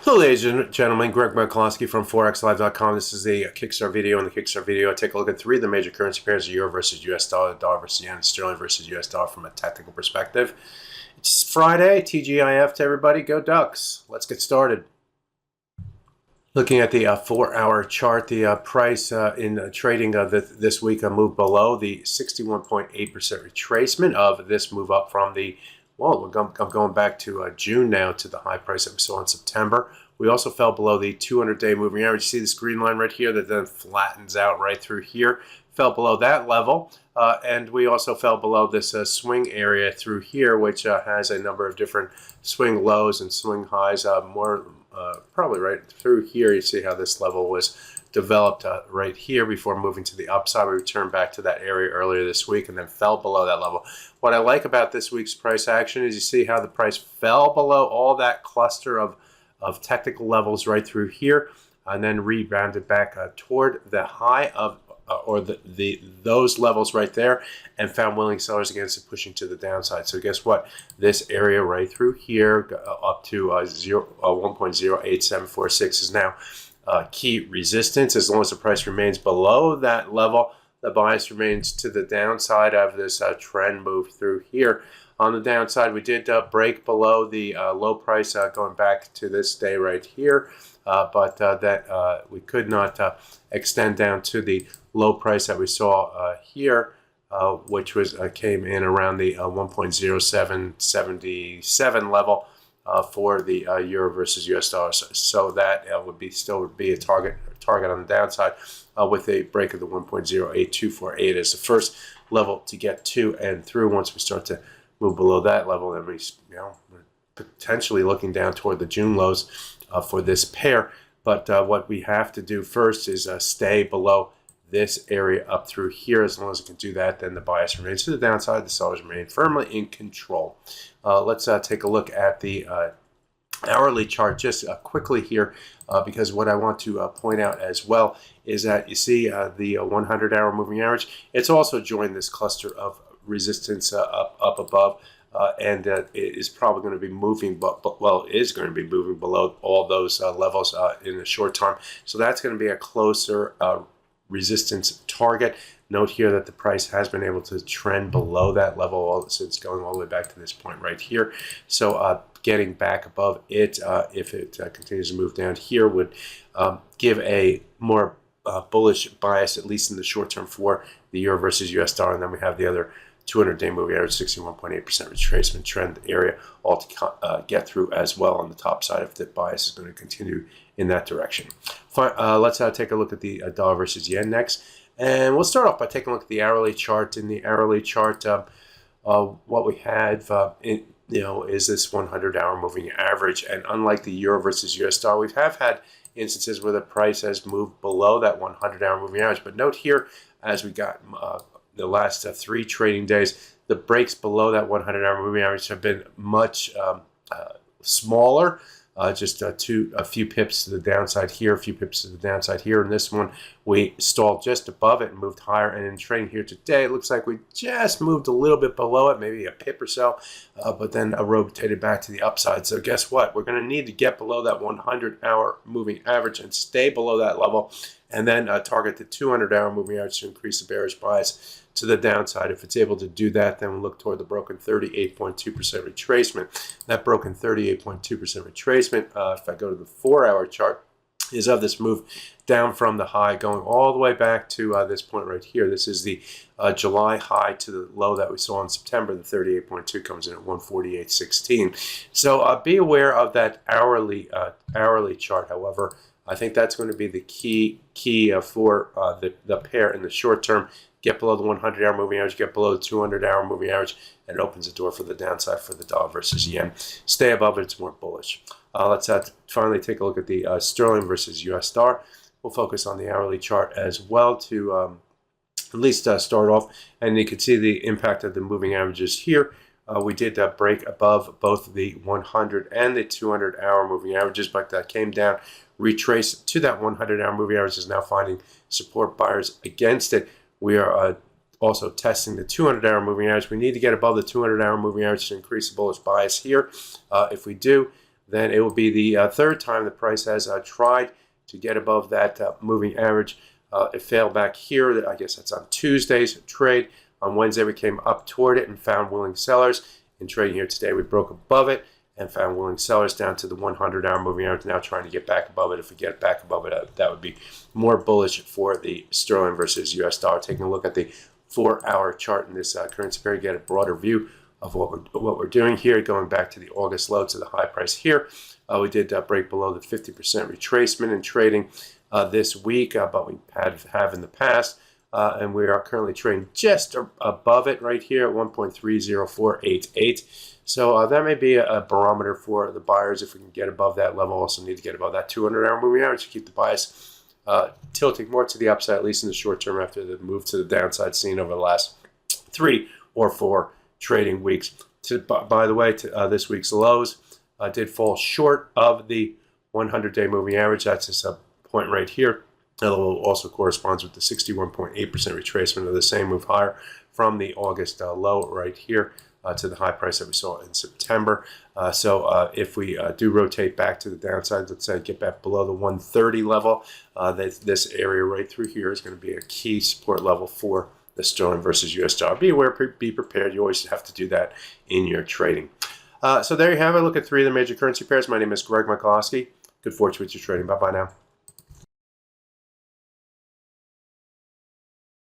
Hello, ladies and gentlemen. Greg McCloskey from ForexLive.com. This is a Kickstart video. In the Kickstart video, I take a look at three of the major currency pairs: the euro versus US dollar, the dollar versus yen, and sterling versus US dollar from a technical perspective. It's Friday. TGIF to everybody. Go Ducks. Let's get started. Looking at the 4-hour chart, the price in trading this week moved below the 61.8% retracement of this move up from the well, I'm going back to June now to the high price that we saw in September. We also fell below the 200-day moving average. You see this green line right here that then flattens out right through here. Fell below that level. And we also fell below this swing area through here, which has a number of different swing lows and swing highs. Probably right through here, you see how this level was developed right here before moving to the upside. We returned back to that area earlier this week and then fell below that level. What I like about this week's price action is you see how the price fell below all that cluster of technical levels right through here and then rebounded back toward the high of those levels right there and found willing sellers against it pushing to the downside. So guess what? This area right through here up to 1.08746 is now key resistance. As long as the price remains below that level, the bias remains to the downside of this trend move through here. On the downside, we did break below the low price going back to this day right here, but we could not extend down to the low price that we saw here, which was came in around the 1.0777 level for the euro versus US dollar. So that would still be a target on the downside with a break of the 1.08248 as the first level to get to and through. Once we start to move below that level, then we're potentially looking down toward the June lows for this pair. But what we have to do first is stay below this area up through here. As long as it can do that, then the bias remains to the downside. The sellers remain firmly in control. Let's take a look at the hourly chart just quickly here, because what I want to point out as well is that you see the 100-hour moving average. It's also joined this cluster of resistance up above, and it is probably going to be moving, it is going to be moving below all those levels in the short term. So that's going to be a closer resistance target. Note here that the price has been able to trend below that level since going all the way back to this point right here. So getting back above it, if it continues to move down here, would give a more bullish bias, at least in the short term, for the euro versus US dollar. And then we have the other 200-day moving average, 61.8% retracement trend area, all to get through as well on the top side if the bias is going to continue in that direction. Let's take a look at the dollar versus yen next. And we'll start off by taking a look at the hourly chart. In the hourly chart, what we have is this 100-hour moving average. And unlike the euro versus US dollar, we have had instances where the price has moved below that 100-hour moving average. But note here, as we got the last 3 trading days, the breaks below that 100-hour moving average have been much smaller. Just a few pips to the downside here, a few pips to the downside here. In this one, we stalled just above it and moved higher. And in trading here today, it looks like we just moved a little bit below it, maybe a pip or so, but then rotated back to the upside. So guess what? We're going to need to get below that 100-hour moving average and stay below that level, and then target the 200-hour moving average to increase the bearish bias to the downside. If it's able to do that, then we'll look toward the broken 38.2% retracement. That broken 38.2% retracement, if I go to the 4-hour chart, is of this move down from the high going all the way back to this point right here. This is the July high to the low that we saw in September. The 38.2 comes in at 148.16. So be aware of that hourly chart. However, I think that's going to be the key for the pair in the short term. Get below the 100-hour moving average, get below the 200-hour moving average, and it opens the door for the downside for the dollar versus yen. Stay above it, it's more bullish. Let's finally take a look at the sterling versus US dollar. We'll focus on the hourly chart as well to at least start off. And you can see the impact of the moving averages here. We did break above both the 100 and the 200-hour moving averages, but that came down, retraced to that 100-hour moving average, is now finding support buyers against it. We are also testing the 200-hour moving average. We need to get above the 200-hour moving average to increase the bullish bias here. If we do, then it will be the third time the price has tried to get above that moving average. It failed back here. I guess that's on Tuesday's trade. On Wednesday, we came up toward it and found willing sellers. In trading here today, we broke above it and found willing sellers down to the 100-hour moving average, now trying to get back above it. If we get back above it, that would be more bullish for the sterling versus US dollar. Taking a look at the 4-hour chart in this currency pair, get a broader view of what we're doing here. Going back to the August low to the high price here, we did break below the 50% retracement in trading this week, but we have in the past. And we are currently trading just above it right here at 1.30488. So that may be a barometer for the buyers. If we can get above that level, also need to get above that 200-hour moving average to keep the bias tilting more to the upside, at least in the short term, after the move to the downside seen over the last 3 or 4 trading weeks. By the way, this week's lows did fall short of the 100-day moving average. That's this point right here. That level also corresponds with the 61.8% retracement of the same move higher from the August low right here to the high price that we saw in September. So if we do rotate back to the downside, let's say get back below the 130 level, this area right through here is going to be a key support level for the sterling versus US dollar. Be aware, be prepared. You always have to do that in your trading. So there you have it. Look at 3 of the major currency pairs. My name is Greg Mikulowski. Good fortune with your trading. Bye-bye now.